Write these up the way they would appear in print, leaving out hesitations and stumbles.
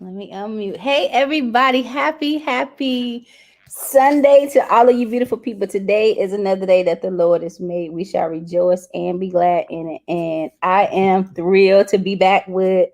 Let me unmute. Hey, everybody. Happy Sunday to all of you beautiful people. Today is another day that the Lord has made. We shall rejoice and be glad in it. And I am thrilled to be back with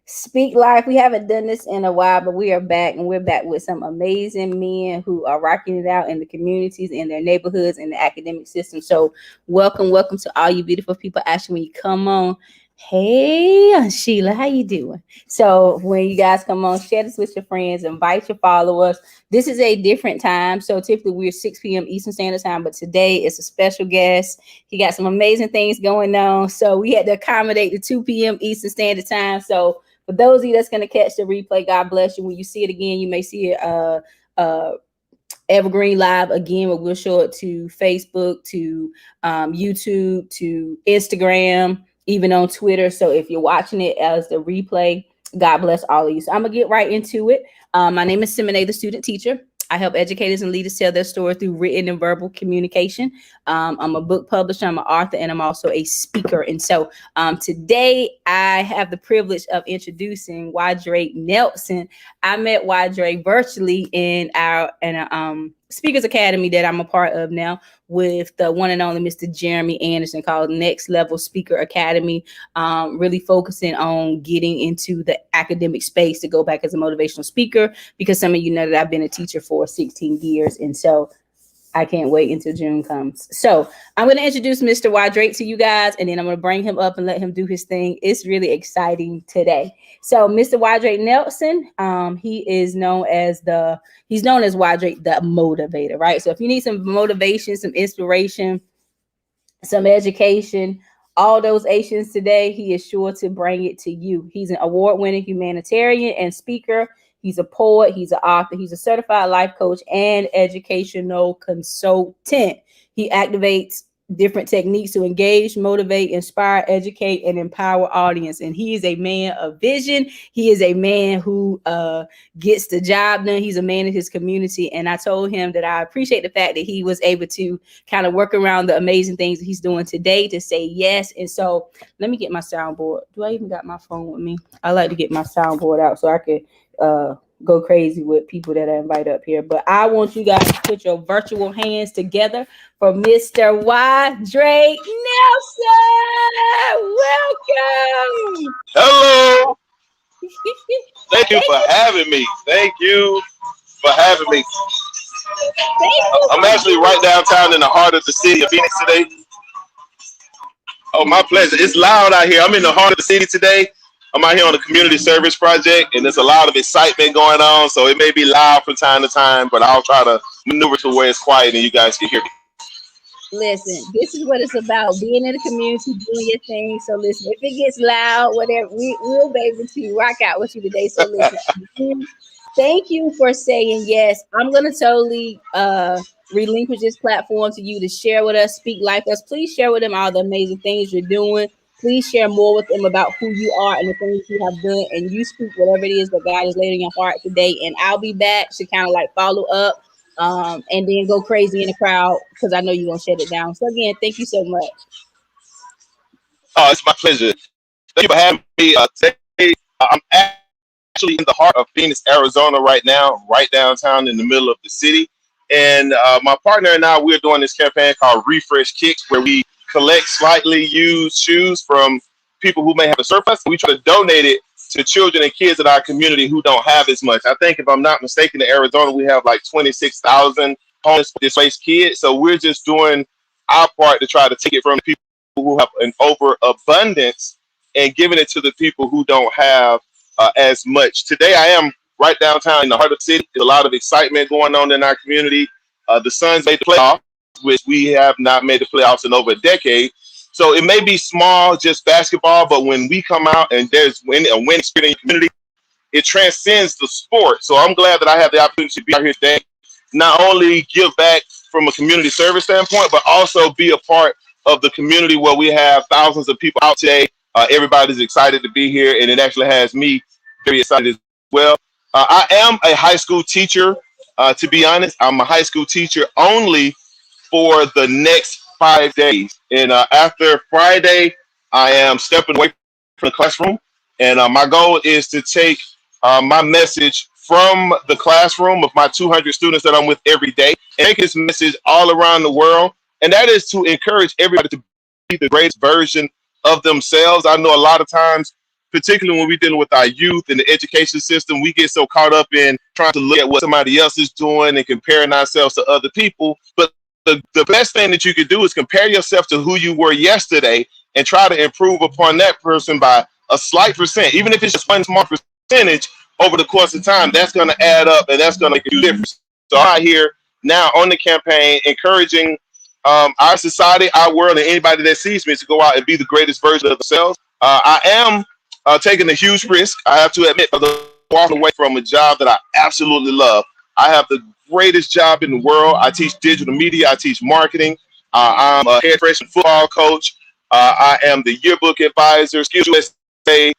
Speak Life. We haven't done this in a while, but we are back, and we're back with some amazing men who are rocking it out in the communities, in their neighborhoods, in the academic system. So welcome to all you beautiful people. Actually, when you come on, hey Sheila, how you doing? So when you guys come on, share this with your friends, invite your followers. This is a different time. So typically we're 6 p.m. Eastern Standard Time, but today it's a special guest. He got some amazing things going on. So we had to accommodate the 2 p.m. Eastern Standard Time. So for those of you that's going to catch the replay, God bless you. When you see it again, you may see it Evergreen Live again, but we'll show it to Facebook, to YouTube, to Instagram, even on Twitter. So if you're watching it as the replay, God bless all of you. So I'm gonna get right into it. My name is Simone, the student teacher. I help educators and leaders tell their story through written and verbal communication. I'm a book publisher, I'm an author, and I'm also a speaker. And so today I have the privilege of introducing Ydrate Nelson. I met Ydrate virtually in our Speakers Academy that I'm a part of now, with the one and only Mr. Jeremy Anderson, called Next Level Speaker Academy, really focusing on getting into the academic space to go back as a motivational speaker, because some of you know that I've been a teacher for 16 years. And so I can't wait until June comes. So I'm going to introduce Mr. Ydrate to you guys, and then I'm going to bring him up and let him do his thing. It's really exciting today. So Mr. Ydrate Nelson, he's known as Ydrate the Motivator, right? So if you need some motivation, some inspiration, some education, all those Asians today, he is sure to bring it to you. He's an award-winning humanitarian and speaker. He's a poet, he's an author, he's a certified life coach and educational consultant. He activates different techniques to engage, motivate, inspire, educate, and empower audience. And he is a man of vision. He is a man who gets the job done. He's a man in his community. And I told him that I appreciate the fact that he was able to kind of work around the amazing things that he's doing today to say yes. And so let me get my soundboard. Do I even got my phone with me? I like to get my soundboard out so I could go crazy with people that I invite up here. But I want you guys to put your virtual hands together for Mr. Ydrate Nelson. Welcome. Hello. Thank you for having me. Thank you for having me. I'm actually right downtown in the heart of the city of Phoenix today. Oh, my pleasure. It's loud out here. I'm in the heart of the city today. I'm out here on a community service project, and there's a lot of excitement going on, so it may be loud from time to time, but I'll try to maneuver to where it's quiet and you guys can hear me. Listen, this is what it's about, being in the community, doing your thing. So listen, if it gets loud, whatever, we'll be able to rock out with you today. So listen, thank you for saying yes. I'm going to totally relinquish this platform to you to share with us, speak like us. Please share with them all the amazing things you're doing. Please share more with them about who you are and the things you have done. And you speak whatever it is that God has laid in your heart today. And I'll be back to kind of like follow up and then go crazy in the crowd, because I know you won't shut it down. So again, thank you so much. Oh, it's my pleasure. Thank you for having me today. I'm actually in the heart of Phoenix, Arizona right now, right downtown in the middle of the city. And my partner and I, we're doing this campaign called Refresh Kicks, where we collect slightly used shoes from people who may have a surplus. We try to donate it to children and kids in our community who don't have as much. I think, if I'm not mistaken, in Arizona, we have like 26,000 homeless displaced kids. So we're just doing our part to try to take it from people who have an overabundance and giving it to the people who don't have as much. Today, I am right downtown in the heart of the city. There's a lot of excitement going on in our community. The Suns made the playoffs, which we have not made the playoffs in over a decade. So it may be small, just basketball, but when we come out and there's a winning spirit in your community, it transcends the sport. So I'm glad that I have the opportunity to be out here today, not only give back from a community service standpoint, but also be a part of the community where we have thousands of people out today. Everybody's excited to be here, and it actually has me very excited as well. I am a high school teacher. To be honest, I'm a high school teacher only for the next 5 days. And after Friday, I am stepping away from the classroom. And my goal is to take my message from the classroom of my 200 students that I'm with every day, and take his message all around the world. And that is to encourage everybody to be the greatest version of themselves. I know a lot of times, particularly when we're dealing with our youth and the education system, we get so caught up in trying to look at what somebody else is doing and comparing ourselves to other people. But the best thing that you could do is compare yourself to who you were yesterday and try to improve upon that person by a slight percent, even if it's just one small percentage over the course of time. That's going to add up, and that's going to make a difference. So I'm here now on the campaign, encouraging our society, our world, and anybody that sees me to go out and be the greatest version of themselves. I am taking a huge risk, I have to admit, walking away from a job that I absolutely love. I have the greatest job in the world. I teach digital media. I teach marketing. I'm a head freshman football coach. I am the yearbook advisor, Skills USA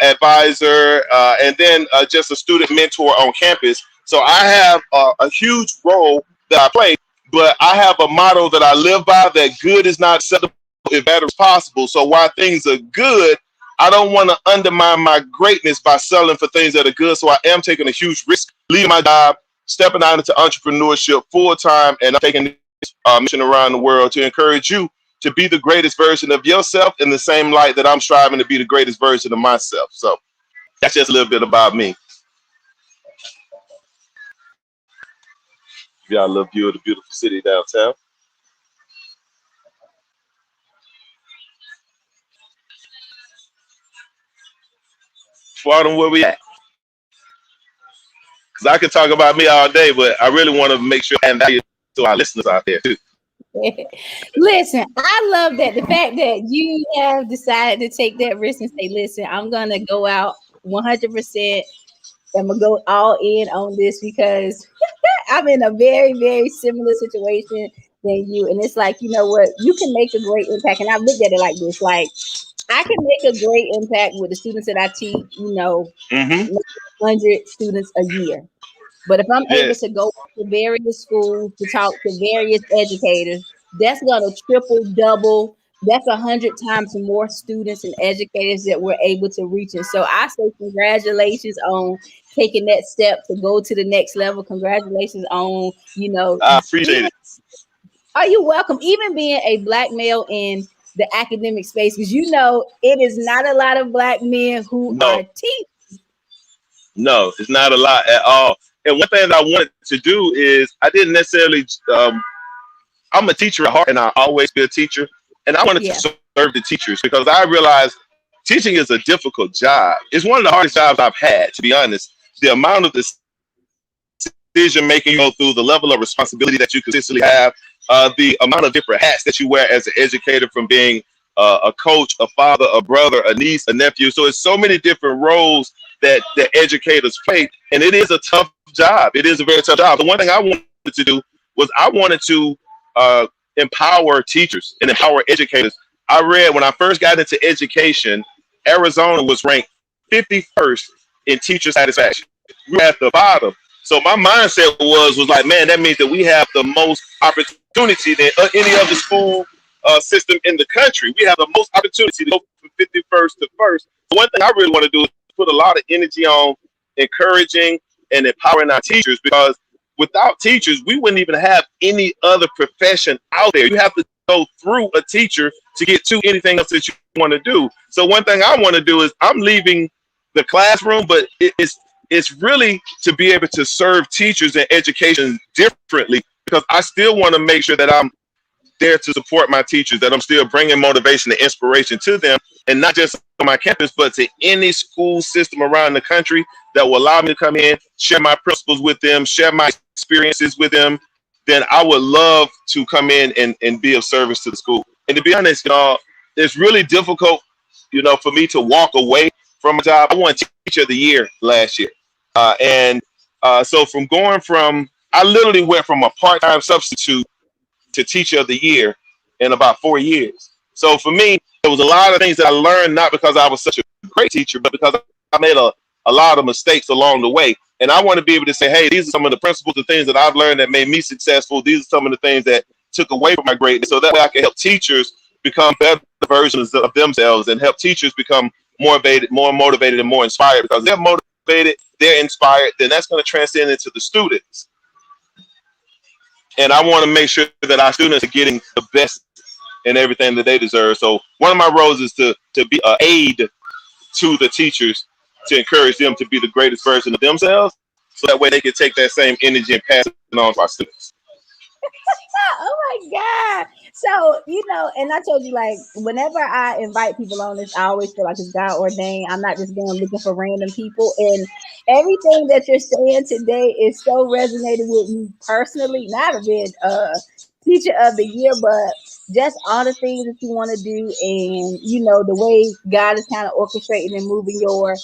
advisor, and then just a student mentor on campus. So I have a huge role that I play, but I have a motto that I live by, that good is not acceptable if bad is possible. So while things are good, I don't want to undermine my greatness by selling for things that are good. So I am taking a huge risk, leaving my job, stepping out into entrepreneurship full time, and I'm taking this mission around the world to encourage you to be the greatest version of yourself in the same light that I'm striving to be the greatest version of myself. So that's just a little bit about me. Give y'all a little view of the beautiful city downtown. Florida, where we at? Because I could talk about me all day, but I really want to make sure I add value to our listeners out there too. Listen, I love that the fact that you have decided to take that risk and say, "Listen, I'm gonna go out 100%. I'm gonna go all in on this because I'm in a very, very similar situation than you." And it's like, you know what, you can make a great impact. And I've looked at it like this: like, I can make a great impact with the students that I teach. Mm-hmm. 100 students a year. But if I'm able Yes. to go to various schools to talk to various educators, that's going to triple, double. That's 100 times more students and educators that we're able to reach. And so I say congratulations on taking that step to go to the next level. Congratulations on, I appreciate even, it. are you welcome? Even being a black male in the academic space, because it is not a lot of black men who are No, teachers. no, it's not a lot at all. And one thing that I wanted to do is I didn't necessarily. I'm a teacher at heart, and I always be a teacher. And I wanted to Yeah. serve the teachers because I realized teaching is a difficult job. It's one of the hardest jobs I've had, to be honest. The amount of decision making you go through, the level of responsibility that you consistently have, the amount of different hats that you wear as an educator, from being a coach, a father, a brother, a niece, a nephew. So it's so many different roles that the educators play, and it is a tough job. It is a very tough job. The one thing I wanted to do was I wanted to empower teachers and empower educators. I read when I first got into education, Arizona was ranked 51st in teacher satisfaction. We were at the bottom. So my mindset was like, man, that means that we have the most opportunity than any other school system in the country. We have the most opportunity to go from 51st to first. So one thing I really want to do is put a lot of energy on encouraging and empowering our teachers, because without teachers, we wouldn't even have any other profession out there. You have to go through a teacher to get to anything else that you want to do. So one thing I want to do is I'm leaving the classroom, but it's really to be able to serve teachers and education differently, because I still want to make sure that I'm there to support my teachers, that I'm still bringing motivation and inspiration to them, and not just on my campus, but to any school system around the country that will allow me to come in, share my principles with them, share my experiences with them. Then I would love to come in and be of service to the school. And to be honest, y'all, it's really difficult, for me to walk away from a job. I won Teacher of the Year last year. So I literally went from a part-time substitute to Teacher of the Year in about 4 years. So for me, there was a lot of things that I learned, not because I was such a great teacher, but because I made a lot of mistakes along the way. And I want to be able to say, hey, these are some of the principles, the things that I've learned that made me successful. These are some of the things that took away from my greatness. So that way I can help teachers become better versions of themselves and help teachers become more motivated and more inspired, because they're motivated motivated, they're inspired, then that's going to transcend into the students. And I want to make sure that our students are getting the best and everything that they deserve. So one of my roles is to be an aid to the teachers to encourage them to be the greatest version of themselves. So that way they can take that same energy and pass it on to our students. Oh my God. So, and I told you, like, whenever I invite people on this, I always feel like it's God ordained. I'm not just going looking for random people. And everything that you're saying today is so resonated with me personally, not a bit teacher of the year, but just all the things that you want to do, and the way God is kind of orchestrating and moving your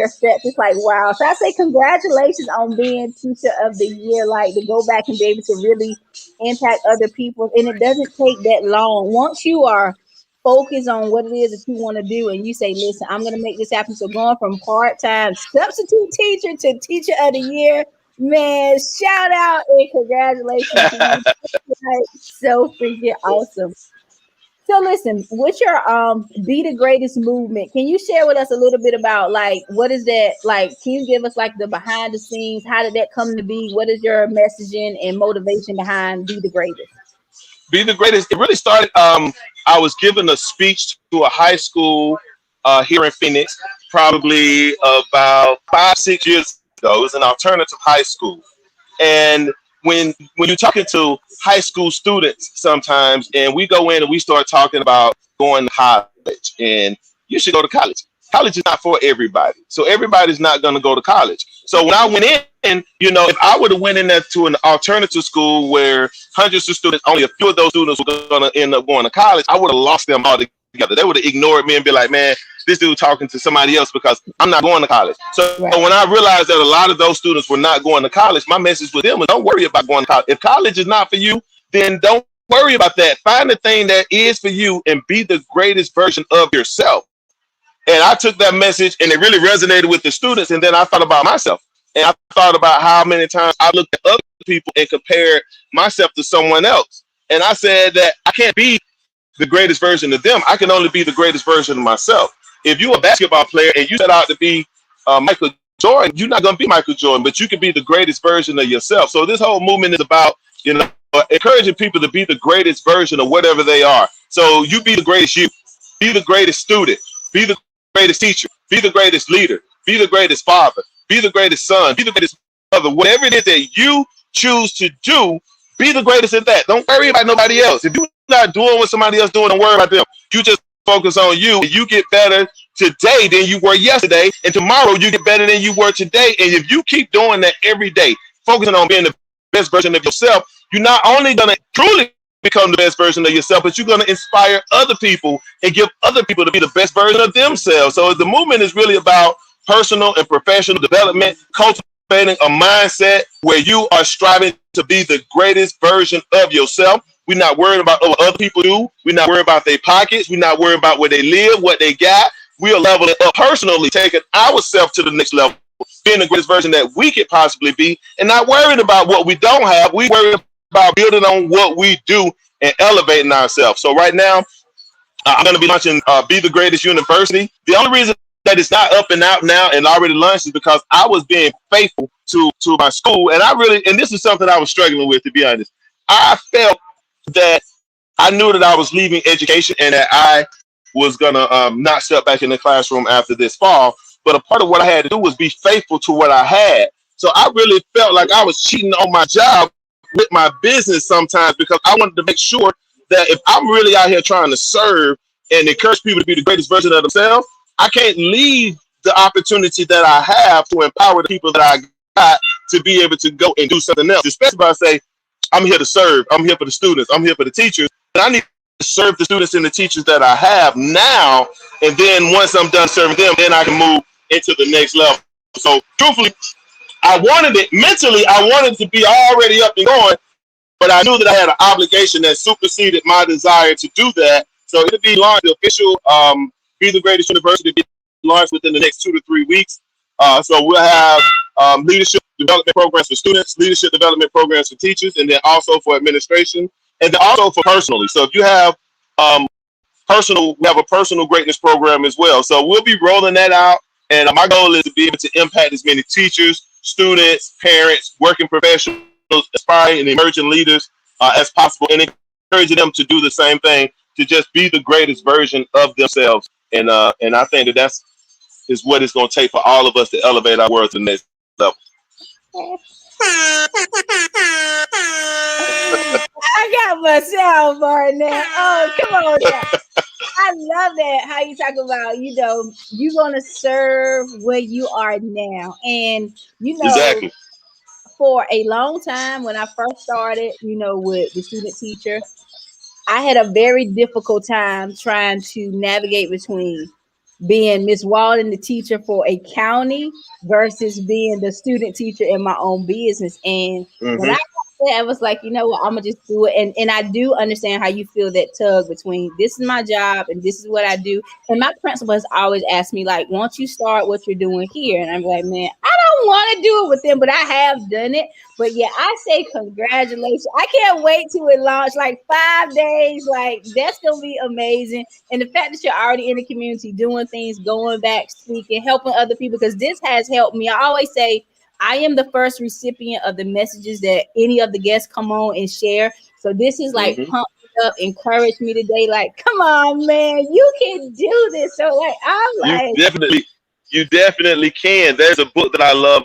steps. It's like, wow. So I say congratulations on being teacher of the year, like to go back and be able to really impact other people. And it doesn't take that long. Once you are focused on what it is that you want to do and you say, listen, I'm going to make this happen. So going from part-time substitute teacher to teacher of the year, man, shout out and congratulations to you. Like, so freaking awesome. So listen, what's your be the greatest movement? Can you share with us a little bit about, like, what is that like? Can you give us like the behind the scenes? How did that come to be? What is your messaging and motivation behind be the greatest? Be the greatest. It really started. I was giving a speech to a high school here in Phoenix, probably about 5, 6 years ago. It was an alternative high school, and when you're talking to high school students sometimes, and we go in and we start talking about going to college, and you should go to college. College is not for everybody, so everybody's not going to go to college. So when I went in, if I would have went in there to an alternative school where hundreds of students, only a few of those students were going to end up going to college, I would have lost them all together. They would have ignored me and be like, man, this dude talking to somebody else because I'm not going to college. So Right. when I realized that a lot of those students were not going to college, my message with them was don't worry about going to college. If college is not for you, then don't worry about that. Find the thing that is for you and be the greatest version of yourself. And I took that message and it really resonated with the students. And then I thought about myself. And I thought about how many times I looked at other people and compared myself to someone else. And I said that I can't be the greatest version of them. I can only be the greatest version of myself. If you're a basketball player and you set out to be Michael Jordan, you're not going to be Michael Jordan, but you can be the greatest version of yourself. So this whole movement is about, encouraging people to be the greatest version of whatever they are. So you be the greatest you, be the greatest student, be the greatest teacher, be the greatest leader, be the greatest father, be the greatest son, be the greatest mother. Whatever it is that you choose to do, be the greatest at that. Don't worry about nobody else. If you're not doing what somebody else doing, don't worry about them. You just focus on you. And you get better today than you were yesterday, and tomorrow you get better than you were today. And if you keep doing that every day, focusing on being the best version of yourself, you're not only going to truly become the best version of yourself, but you're going to inspire other people and give other people to be the best version of themselves. So the movement is really about personal and professional development, cultivating a mindset where you are striving to be the greatest version of yourself. We're not worried about what other people do. We're not worried about their pockets. We're not worried about where they live, what they got. We are leveling up personally, taking ourselves to the next level, being the greatest version that we could possibly be, and not worried about what we don't have. We worry about building on what we do and elevating ourselves. So right now, I'm going to be launching Be the Greatest University. The only reason that it's not up and out now and already launched is because I was being faithful to my school, and and this is something I was struggling with, to be honest. I felt that I knew that I was leaving education and that I was gonna not step back in the classroom after this fall. But a part of what I had to do was be faithful to what I had. So I really felt like I was cheating on my job with my business sometimes, because I wanted to make sure that if I'm really out here trying to serve and encourage people to be the greatest version of themselves, I can't leave the opportunity that I have to empower the people that I got to be able to go and do something else. Especially if I say, I'm here to serve, I'm here for the students, I'm here for the teachers, and I need to serve the students and the teachers that I have now. And then once I'm done serving them, then I can move into the next level. So truthfully, I wanted it mentally, I wanted to be already up and going, but I knew that I had an obligation that superseded my desire to do that. So it'll be launched, the official Be the Greatest University, be launched within the next 2 to 3 weeks. So we'll have leadership development programs for students, leadership development programs for teachers, and then also for administration, and then also for personally. So if you have we have a personal greatness program as well. So we'll be rolling that out And my goal is to be able to impact as many teachers, students, parents, working professionals, aspiring and emerging leaders as possible, and encouraging them to do the same thing, to just be the greatest version of themselves. And I think that that's is what it's going to take for all of us to elevate our world to the next level. I got my soundboard now. Oh, come on now. I love that how you talk about, you're gonna serve where you are now. And Exactly. for a long time when I first started, with the student teacher, I had a very difficult time trying to navigate between being Miss Walden, the teacher for a county, versus being the student teacher in my own business. And when I Hmm. got there, I was like, you know what, I'm gonna just do it. And I do understand how you feel that tug between this is my job and this is what I do. And my principal has always asked me, like, once you start what you're doing here, and I'm like, man, I don't want to do it with them, but I have done it. But yeah, I say congratulations. I can't wait till it launch, like 5 days. Like that's gonna be amazing. And the fact that you're already in the community doing things, going back, speaking, helping other people, because this has helped me. I always say I am the first recipient of the messages that any of the guests come on and share. So this is like Hmm. pump me up, encourage me today. Like, come on, man, you can do this. So like, I'm You like, definitely, you definitely can. There's a book that I love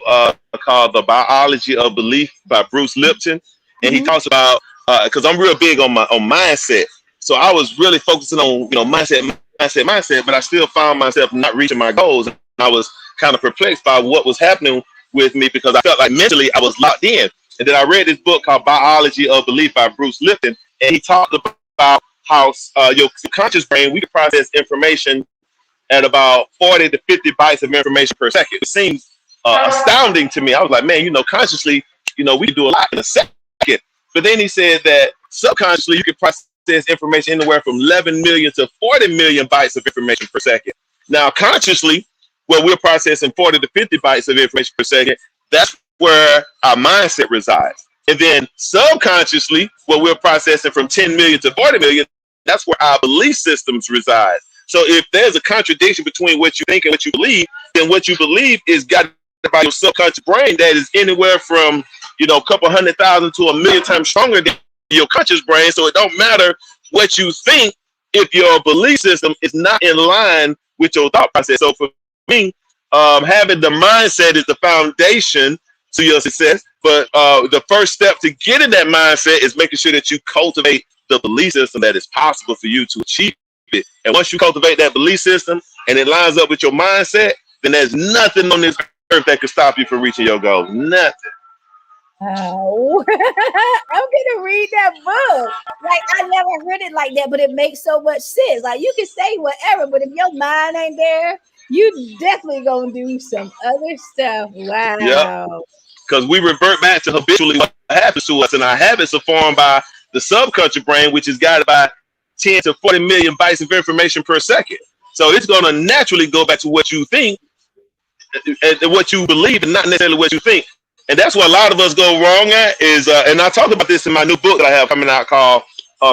called The Biology of Belief by Bruce Lipton, and he mhm. talks about because I'm real big on my on mindset. So I was really focusing on mindset, but I still found myself not reaching my goals, and I was kind of perplexed by what was happening with me because I felt like mentally I was locked in. And then I read this book called Biology of Belief by Bruce Lipton, and he talked about how your conscious brain, we can process information at about 40 to 50 bytes of information per second. It seems astounding to me. I was like, man, consciously, we can do a lot in a second. But then he said that subconsciously, you can process information anywhere from 11 million to 40 million bytes of information per second. Now, consciously, where we're processing 40 to 50 bytes of information per second, that's where our mindset resides. And then subconsciously, where we're processing from 10 million to 40 million, that's where our belief systems reside. So if there's a contradiction between what you think and what you believe, then what you believe is guided by your subconscious brain that is anywhere from, a couple 100,000 to 1 million times stronger than your conscious brain. So it don't matter what you think if your belief system is not in line with your thought process. So for me, having the mindset is the foundation to your success. But the first step to getting that mindset is making sure that you cultivate the belief system that is possible for you to achieve it. And once you cultivate that belief system and it lines up with your mindset, then there's nothing on this earth that can stop you from reaching your goal. Nothing. Oh, I'm gonna read that book. Like I never read it like that, but it makes so much sense. Like you can say whatever, but if your mind ain't there, you definitely gonna do some other stuff. Yep. Wow. Because we revert back to habitually what happens to us, and our habits are formed by the subconscious brain, which is guided by 10 to 40 million bytes of information per second. So it's going to naturally go back to what you think and what you believe, and not necessarily what you think. And that's what a lot of us go wrong at. Is and I talk about this in my new book that I have coming out called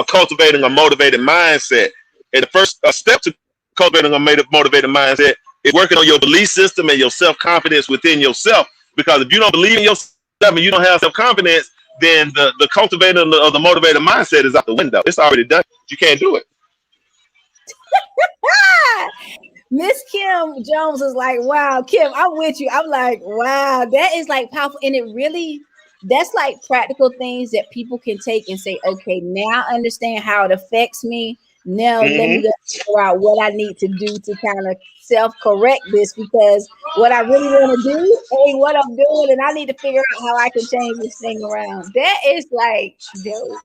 "Cultivating a Motivated Mindset." And the first step to cultivating a motivated mindset is working on your belief system and your self confidence within yourself. Because if you don't believe in yourself and you don't have self confidence, then the cultivating of the motivated mindset is out the window. It's already done. You can't do it. Ah, Miss Kim Jones is like, wow, Kim, I'm with you. I'm like, wow, that is like powerful. And it really, that's like practical things that people can take and say, okay, now I understand how it affects me. Now let me Hmm. go figure out what I need to do to kind of self-correct this because what I really want to do ain't what I'm doing, and I need to figure out how I can change this thing around. That is like dope.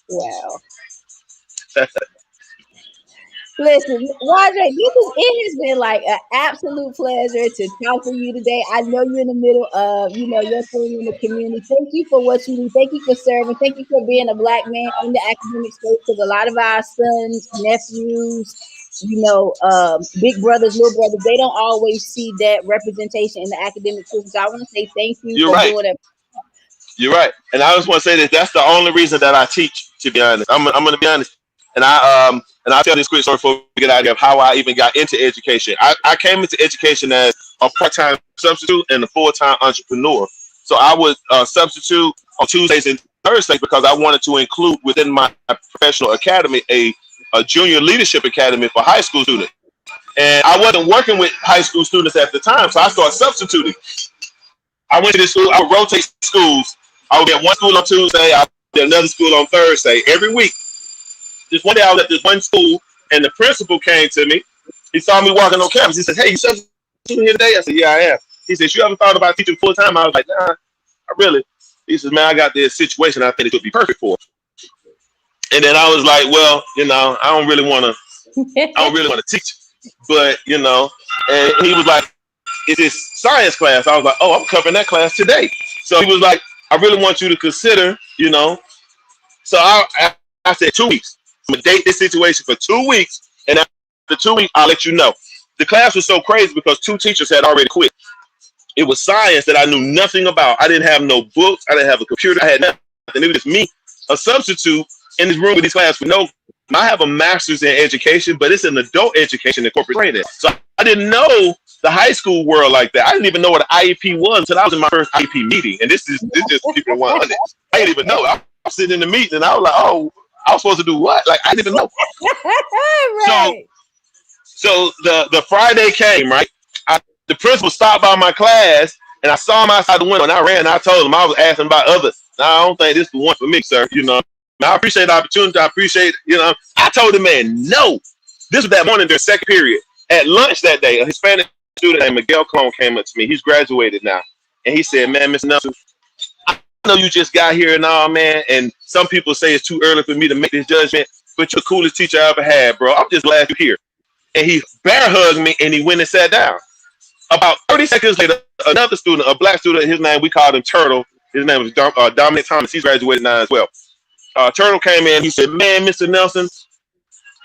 Wow. Listen, Wandre, it has been like an absolute pleasure to talk to you today. I know you're in the middle of, your thing in the community. Thank you for what you do. Thank you for serving. Thank you for being a black man in the academic space because a lot of our sons, nephews, big brothers, little brothers, they don't always see that representation in the academic system. So I want to say thank you You're for right. doing it. You're right. And I just want to say that that's the only reason that I teach. To be honest, I'm going to be honest. And And I'll tell this quick story before we get out of here of how I even got into education. I came into education as a part-time substitute and a full-time entrepreneur. So I would substitute on Tuesdays and Thursdays because I wanted to include within my professional academy a junior leadership academy for high school students. And I wasn't working with high school students at the time, so I started substituting. I went to this school. I would rotate schools. I would be at one school on Tuesday. I would be at another school on Thursday every week. Just one day I was at this one school, and the principal came to me. He saw me walking on campus. He said, "Hey, you substituting here today?" I said, "Yeah, I am." He said, "You ever thought about teaching full time?" I was like, "Nah, not really." He says, "Man, I got this situation I think it would be perfect for." And then I was like, "Well, I don't really want to teach, but And he was like, "It's this science class." I was like, "Oh, I'm covering that class today." So he was like, "I really want you to consider, So I said 2 weeks. I'm gonna date this situation for 2 weeks, and after 2 weeks, I'll let you know. The class was so crazy because 2 teachers had already quit. It was science that I knew nothing about. I didn't have no books. I didn't have a computer. I had nothing. It was just me, a substitute, in this room with these classes with no. I have a master's in education, but it's an adult education and corporate training. So I didn't know the high school world like that. I didn't even know what an IEP was until I was in my first IEP meeting. And this just keeping it 100. I didn't even know. I was sitting in the meeting and I was like, "Oh, I was supposed to do what?" Like I didn't even know. Right. So the Friday came, right? The principal stopped by my class and I saw him outside the window and I ran and I told him I was asking about others. "Now, I don't think this is the one for me, sir. I appreciate the opportunity. I appreciate, I told the man, no. This was that morning during second period. At lunch that day, a Hispanic student named Miguel Clone came up to me. He's graduated now. And he said, "Man, Mr. Nelson, I know you just got here and all, man. And some people say it's too early for me to make this judgment, but you're the coolest teacher I ever had, bro. I'm just glad you're here." And he bear hugged me and he went and sat down. About 30 seconds later, another student, a black student, his name, we called him Turtle. His name was Dominic Thomas. He's graduated now as well. Turtle came in. He said, "Man, Mr. Nelson,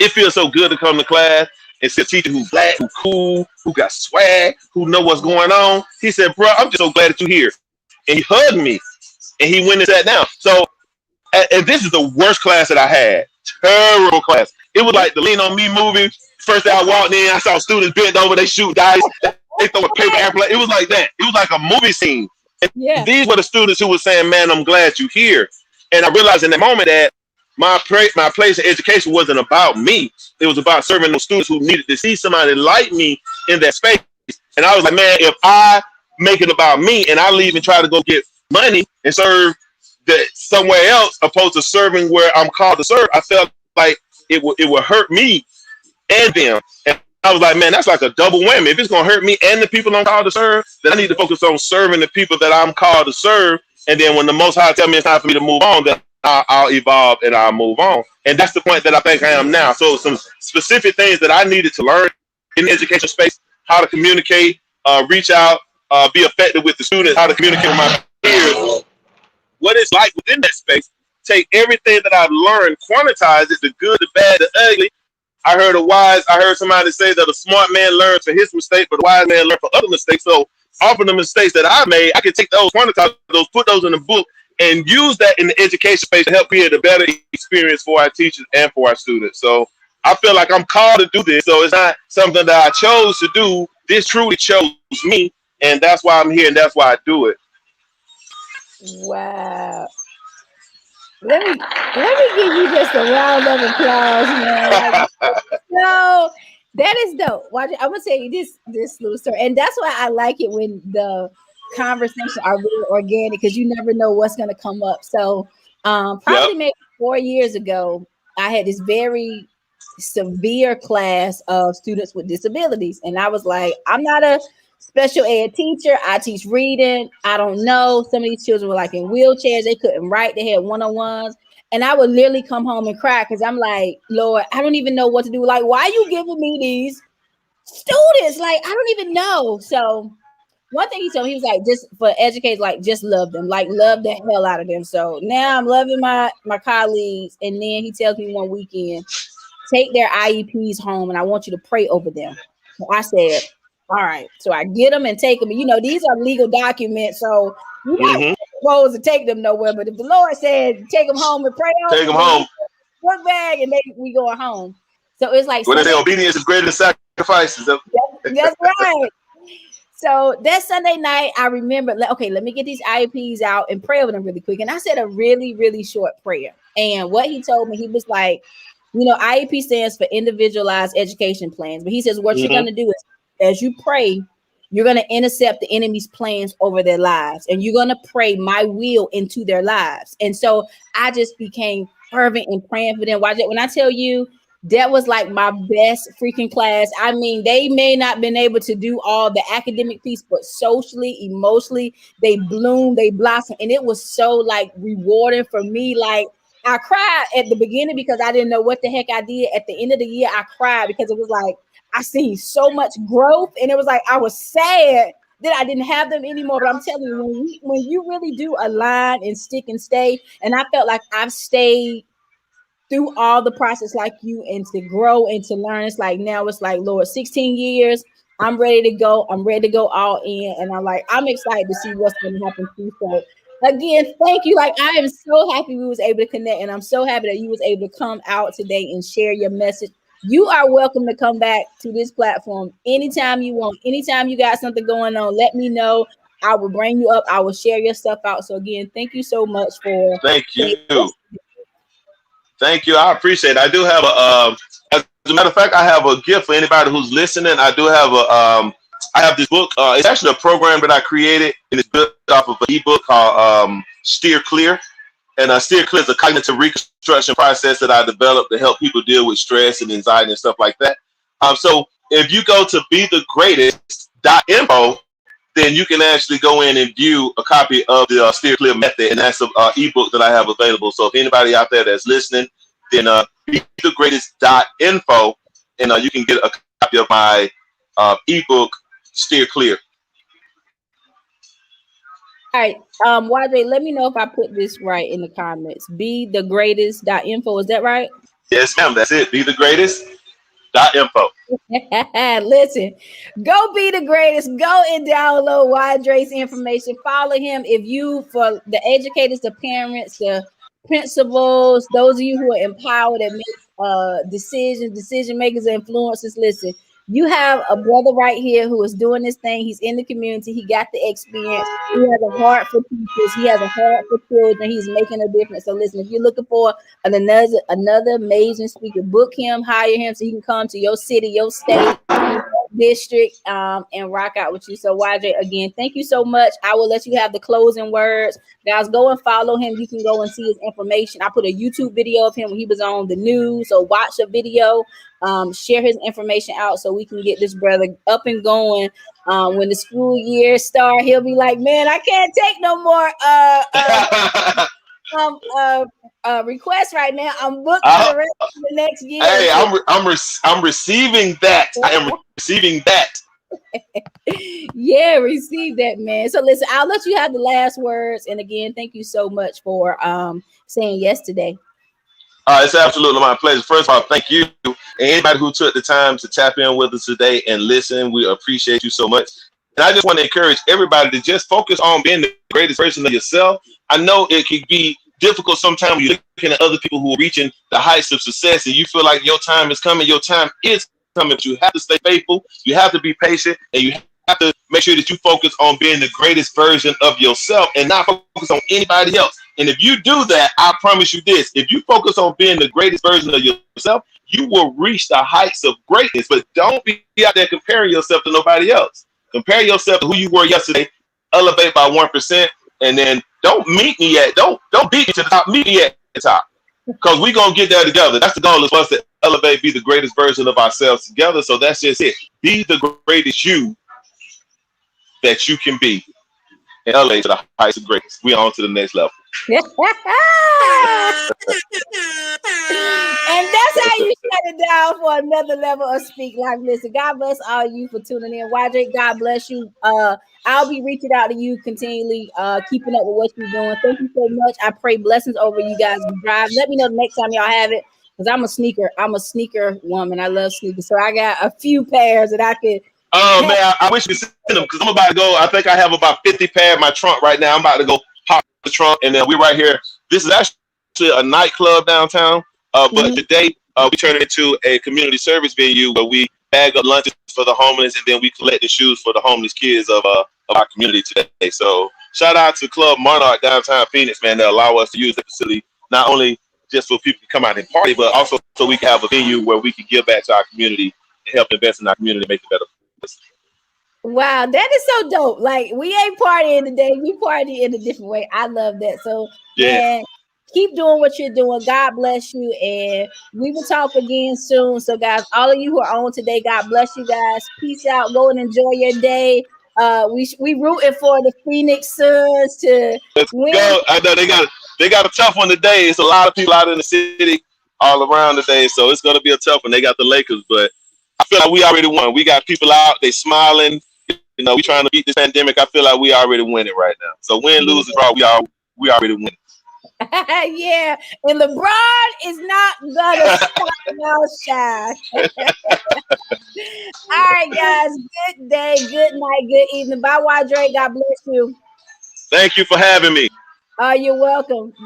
it feels so good to come to class and see a teacher who's black, who's cool, who got swag, who know what's going on." He said, "Bro, I'm just so glad that you're here." And he hugged me, and he went and sat down. So, and this is the worst class that I had. Terrible class. It was like the Lean on Me movie. First day I walked in, I saw students bent over, they shoot dice, they throw a paper airplane. It was like that. It was like a movie scene. And these were the students who were saying, "Man, I'm glad you're here." And I realized in that moment that my place in education wasn't about me. It was about serving those students who needed to see somebody like me in that space. And I was like, man, if I make it about me and I leave and try to go get money and serve somewhere else opposed to serving where I'm called to serve, I felt like it would hurt me and them. And I was like, man, that's like a double whammy. If it's going to hurt me and the people I'm called to serve, then I need to focus on serving the people that I'm called to serve. And then when the Most High tell me it's time for me to move on, then I'll evolve and I'll move on. And that's the point that I think I am now. So some specific things that I needed to learn in the education space, how to communicate, reach out, be effective with the students, how to communicate with my peers, what it's like within that space. Take everything that I've learned, quantize it, the good, the bad, the ugly. I heard somebody say that a smart man learns from his mistake, but a wise man learns from other mistakes. So off of the mistakes that I made, I can take those, quantize those, put those in the book, and use that in the education space to help create a better experience for our teachers and for our students. So I feel like I'm called to do this. So it's not something that I chose to do. This truly chose me, and that's why I'm here, and that's why I do it. Wow. Let me give you just a round of applause, man. No, that is dope. Watch it. I'm gonna tell you this little story, and that's why I like it when the conversations are really organic, because you never know what's gonna come up. So, probably maybe 4 years ago, I had this very severe class of students with disabilities, and I was like, I'm not a special ed teacher. I teach reading. I don't know. Some of these children were like in wheelchairs. They couldn't write. They had one-on-ones. And I would literally come home and cry because I'm like, Lord, I don't even know what to do. Like, why are you giving me these students? Like, I don't even know. So one thing he told me, he was like, just for educators, like, just love them. Like, love the hell out of them. So now I'm loving my colleagues. And then he tells me one weekend, take their IEPs home and I want you to pray over them. So I said, all right. So I get them and take them. You know, these are legal documents. So you not supposed to take them nowhere. But if the Lord said, take them home and pray over them, take them home, book bag, and we going home. So it's like When they say Sunday. obedience is greater than sacrifices. That's right. So that Sunday night, I remember, okay, let me get these IEPs out and pray over them really quick. And I said a really, really short prayer. And what he told me, he was like, IEP stands for individualized education plans. But he says, what you're going to do is, as you pray, you're going to intercept the enemy's plans over their lives. And you're going to pray my will into their lives. And so I just became fervent in praying for them. When I tell you, that was like my best freaking class. I mean, they may not been able to do all the academic piece, but socially, emotionally, they bloomed, they blossomed, and it was so like rewarding for me. Like I cried at the beginning because I didn't know what the heck I did. At the end of the year, I cried because it was like I seen so much growth, and it was like I was sad that I didn't have them anymore. But I'm telling you, when you really do align and stick and stay, and I felt like I've stayed through all the process like you, and to grow and to learn. It's like now it's like, Lord, 16 years, I'm ready to go. I'm ready to go all in. And I'm excited to see what's going to happen too. So again, thank you. Like I am so happy we was able to connect, and I'm so happy that you was able to come out today and share your message. You are welcome to come back to this platform anytime you want. Anytime you got something going on, let me know. I will bring you up. I will share your stuff out. So again, thank you so much for Thank saying you. yes. Thank you. I appreciate it. I do have as a matter of fact, I have a gift for anybody who's listening. I do have I have this book. It's actually a program that I created, and it's built off of an ebook called S.T.E.E.R. And S.T.E.E.R is a cognitive reconstruction process that I developed to help people deal with stress and anxiety and stuff like that. So if you go to BeTheGreatest.info, then you can actually go in and view a copy of the S.T.E.E.R method, and that's an ebook that I have available. So if anybody out there that's listening, then BeTheGreatest.info, and you can get a copy of my ebook, S.T.E.E.R. All right. YJ, let me know if I put this right in the comments. Be the greatest.info. Is that right? Yes, ma'am. That's it. BeTheGreatest.info. Listen, go be the greatest. Go and download YJ's information. Follow him. If you, for the educators, the parents, the principals, those of you who are empowered and make decision makers, and influencers, listen. You have a brother right here who is doing this thing. He's in the community. He got the experience. He has a heart for teachers. He has a heart for children. He's making a difference. So listen, if you're looking for another amazing speaker, book him, hire him so he can come to your city, your state, district, and rock out with you. So YJ, again, thank you so much. I will let you have the closing words. Guys, go and follow him. You can go and see his information. I put a YouTube video of him when he was on the news. So watch a video, share his information out so we can get this brother up and going. When the school year start, he'll be like, man, I can't take no more requests right now. I'm booked for the rest of the next year. Hey, I'm receiving that. I am receiving that. Yeah, receive that, man. So listen, I'll let you have the last words. And again, thank you so much for saying yes today. It's absolutely my pleasure. First of all, thank you. And anybody who took the time to tap in with us today and listen, we appreciate you so much. And I just want to encourage everybody to just focus on being the greatest version of yourself. I know it can be difficult sometimes when you're looking at other people who are reaching the heights of success and you feel like your time is coming. Your time is coming, but you have to stay faithful. You have to be patient, and you have to make sure that you focus on being the greatest version of yourself and not focus on anybody else. And if you do that, I promise you this: if you focus on being the greatest version of yourself, you will reach the heights of greatness. But don't be out there comparing yourself to nobody else. Compare yourself to who you were yesterday. Elevate by 1%, and then don't beat me to the top. Meet me at the top, because we're gonna get there together. That's the goal, is for us to elevate, be the greatest version of ourselves together. So that's just it. Be the greatest you that you can be, and elevate to the heights of greatness. We on to the next level. And that's how you shut it down for another level of Speak Life. Listen, God bless all you for tuning in. YJ, God bless you. I'll be reaching out to you continually, keeping up with what you're doing. Thank you so much. I pray blessings over you guys who drive. Let me know the next time y'all have it, because I'm a sneaker woman. I love sneakers. So I got a few pairs that I could. Oh man, I wish you could send them, because I'm about to go. I think I have about 50 pairs in my trunk right now. I'm about to go pop the trunk, and then we're right here. This is actually a nightclub downtown. But today we turn it into a community service venue where we bag up lunches for the homeless, and then we collect the shoes for the homeless kids of our community today. So shout out to Club Monarch downtown Phoenix, man, that allow us to use the facility not only just for people to come out and party, but also so we can have a venue where we can give back to our community and help invest in our community and make it better. Wow, that is so dope. Like we ain't partying today, we party in a different way. I love that. So Yeah. man, keep doing what you're doing. God bless you. And we will talk again soon. So guys, all of you who are on today, God bless you guys. Peace out. Go and enjoy your day. We rooting for the Phoenix Suns to Let's win. go. I know they got a tough one today. It's a lot of people out in the city all around today, so it's gonna be a tough one. They got the Lakers, but I feel like we already won. We got people out, they smiling. You know, we trying to beat this pandemic. I feel like we already winning right now. So win, lose, or draw, we already winning. Yeah, and LeBron is not gonna stop now, shine. All right, guys. Good day, good night, good evening. Bye, Wadre. God bless you. Thank you for having me. You're welcome.